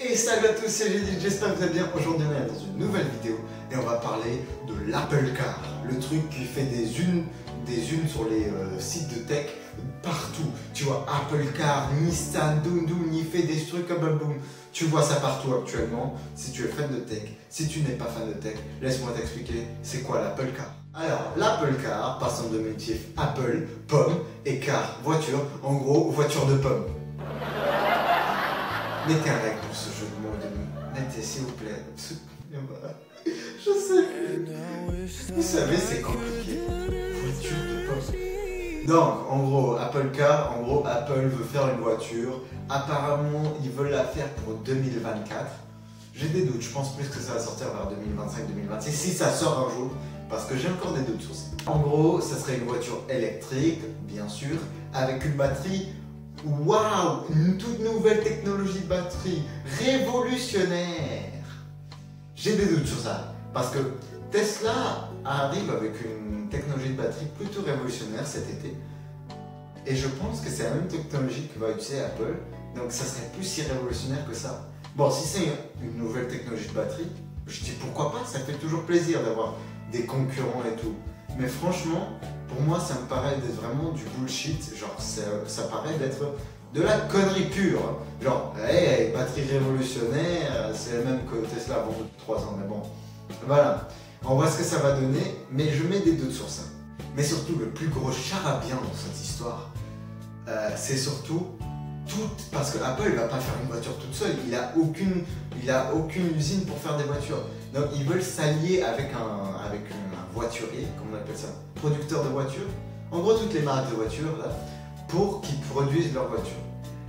Et salut à tous, c'est Judith, j'espère que vous allez bien. Aujourd'hui on est dans une nouvelle vidéo et on va parler de l'Apple Car, le truc qui fait des unes sur les sites de tech partout. Tu vois, Apple Car, Nissan, Doom, il fait des trucs comme boum. Tu vois ça partout actuellement. Si tu es fan de tech, si tu n'es pas fan de tech, laisse-moi t'expliquer c'est quoi l'Apple Car. Alors, l'Apple Car passe en diminutif Apple, pomme et car, voiture, en gros, voiture de pomme. Mettez un like pour ce jeu de mots. Mettez s'il vous plaît. Je sais. Vous savez c'est compliqué. Voiture de pomme. Donc en gros Apple Car, Apple veut faire une voiture. Apparemment ils veulent la faire pour 2024. J'ai des doutes, je pense plus que ça va sortir vers 2025-2026 si ça sort un jour. Parce que j'ai encore des doutes sur ça. En gros, ça serait une voiture électrique, bien sûr, avec une batterie. Waouh, une toute nouvelle technologie de batterie, révolutionnaire. J'ai des doutes sur ça, parce que Tesla arrive avec une technologie de batterie plutôt révolutionnaire cet été. Et je pense que c'est la même technologie que va utiliser Apple, donc ça serait plus si révolutionnaire que ça. Bon, si c'est une nouvelle technologie de batterie, je dis pourquoi pas, ça fait toujours plaisir d'avoir des concurrents et tout. Mais franchement, pour moi, ça me paraît d'être vraiment du bullshit. Genre, ça paraît d'être de la connerie pure. Genre, hey, batterie révolutionnaire, c'est le même que Tesla avant 3 ans. Mais bon, voilà. On voit ce que ça va donner, mais je mets des doutes sur ça. Mais surtout, le plus gros charabia dans cette histoire, c'est surtout parce que Apple ne va pas faire une voiture toute seule. Il a aucune usine pour faire des voitures. Donc, ils veulent s'allier avec un voiturier, comment on appelle ça, producteur de voitures, en gros toutes les marques de voitures là, pour qu'ils produisent leurs voitures.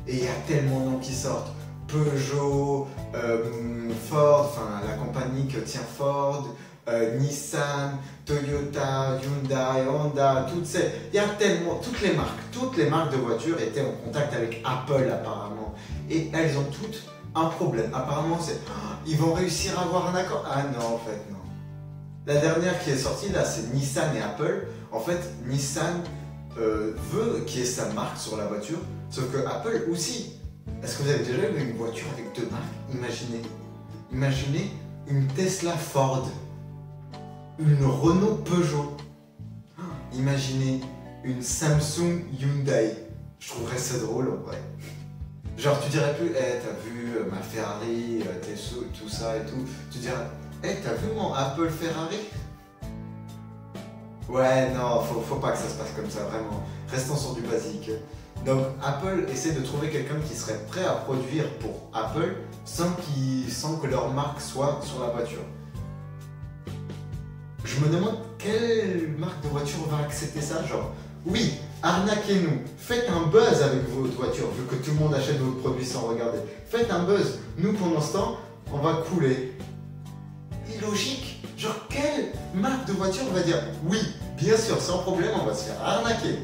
Et il y a tellement de noms qui sortent, Peugeot, Ford, enfin la compagnie que tient Ford, Nissan, Toyota, Hyundai, Honda, il y a tellement, toutes les marques de voitures étaient en contact avec Apple apparemment, et elles ont toutes un problème. Apparemment c'est, ils vont réussir à avoir un accord. Ah non en fait non. La dernière qui est sortie là, c'est Nissan et Apple. En fait, Nissan veut qu'il y ait sa marque sur la voiture, sauf que Apple aussi. Est-ce que vous avez déjà vu une voiture avec deux marques? Imaginez une Tesla Ford, une Renault Peugeot. Imaginez une Samsung Hyundai. Je trouverais ça drôle en vrai. Genre tu dirais plus, hey, t'as vu ma Ferrari, tout ça et tout. Tu dirais, hey, t'as vu mon Apple Ferrari? Ouais, non, faut pas que ça se passe comme ça, vraiment. Restons sur du basique. Donc, Apple essaie de trouver quelqu'un qui serait prêt à produire pour Apple sans que leur marque soit sur la voiture. Je me demande quelle marque de voiture va accepter ça, genre, oui, arnaquez-nous, faites un buzz avec votre voiture, vu que tout le monde achète votre produit sans regarder. Faites un buzz, nous pendant ce temps, on va couler. Illogique, genre quelle marque de voiture va dire oui, bien sûr, sans problème, on va se faire arnaquer.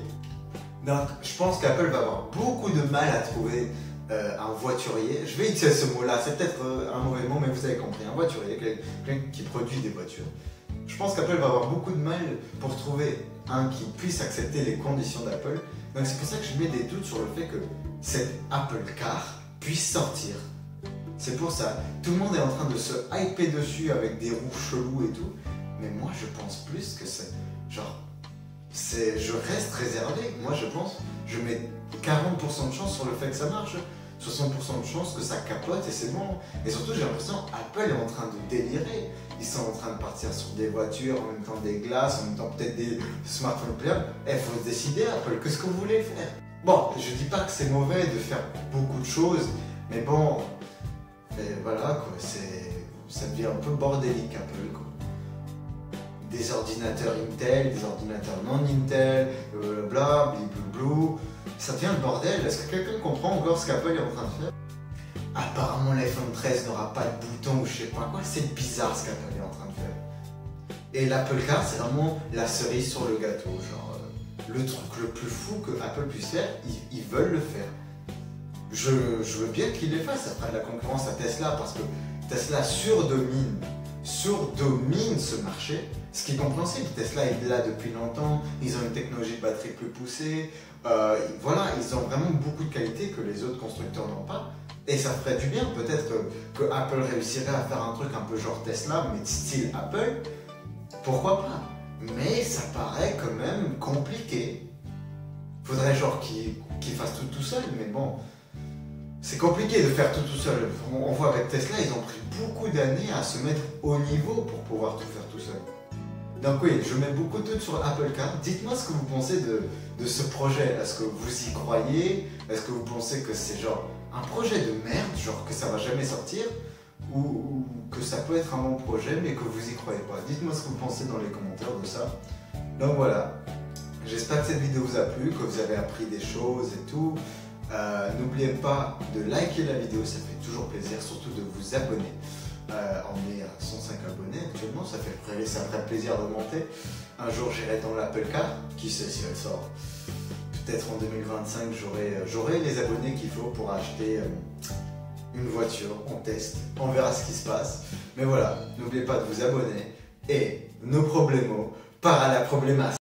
Donc je pense qu'Apple va avoir beaucoup de mal à trouver un voiturier. Je vais utiliser ce mot-là, c'est peut-être un mauvais mot, mais vous avez compris, un voiturier, quelqu'un qui produit des voitures. Je pense qu'Apple va avoir beaucoup de mal pour trouver un qui puisse accepter les conditions d'Apple. Donc c'est pour ça que je mets des doutes sur le fait que cette Apple Car puisse sortir. C'est pour ça, tout le monde est en train de se hyper dessus avec des roues chelous et tout, mais moi je pense plus que c'est genre, je reste réservé. Moi je pense, je mets 40% de chance sur le fait que ça marche, 60% de chance que ça capote et c'est bon. Et surtout j'ai l'impression Apple est en train de délirer. Ils sont en train de partir sur des voitures, en même temps des glaces, en même temps peut-être des smartphones pliables. Il faut se décider Apple, qu'est-ce que vous voulez faire? Bon, je dis pas que c'est mauvais de faire beaucoup de choses, mais bon... Et voilà quoi, ça devient un peu bordélique Apple quoi. Des ordinateurs Intel, des ordinateurs non Intel, blablabla, blibloublou. Ça devient le bordel. Est-ce que quelqu'un comprend encore ce qu'Apple est en train de faire? Apparemment l'iPhone 13 n'aura pas de bouton ou je sais pas quoi. C'est bizarre ce qu'Apple est en train de faire. Et l'Apple Car c'est vraiment la cerise sur le gâteau. Genre le truc le plus fou que Apple puisse faire, ils veulent le faire. Je veux bien qu'ils les fassent après la concurrence à Tesla parce que Tesla surdomine ce marché, ce qui est compréhensible. Tesla est là depuis longtemps, ils ont une technologie de batterie plus poussée, voilà, ils ont vraiment beaucoup de qualités que les autres constructeurs n'ont pas Et ça ferait du bien, peut-être que Apple réussirait à faire un truc un peu genre Tesla, mais style Apple. Pourquoi pas? Mais ça paraît quand même compliqué. Faudrait genre qu'il fasse tout seul, mais bon. C'est compliqué de faire tout seul. On voit avec Tesla, ils ont pris beaucoup d'années à se mettre au niveau pour pouvoir tout faire tout seul. Donc oui, je mets beaucoup de doutes sur Apple Car. Dites-moi ce que vous pensez de ce projet. Est-ce que vous y croyez? Est-ce que vous pensez que c'est genre un projet de merde, genre que ça va jamais sortir? Ou que ça peut être un bon projet mais que vous y croyez pas? Dites-moi ce que vous pensez dans les commentaires de ça. Donc voilà, j'espère que cette vidéo vous a plu, que vous avez appris des choses et tout. N'oubliez pas de liker la vidéo, ça fait toujours plaisir, surtout de vous abonner. On est à 105 abonnés actuellement, ça ferait plaisir de monter. Un jour j'irai dans l'Apple Car, qui sait si elle sort. Peut-être en 2025 j'aurai les abonnés qu'il faut pour acheter une voiture, on teste, on verra ce qui se passe. Mais voilà, n'oubliez pas de vous abonner et nos problèmes par à la problématique.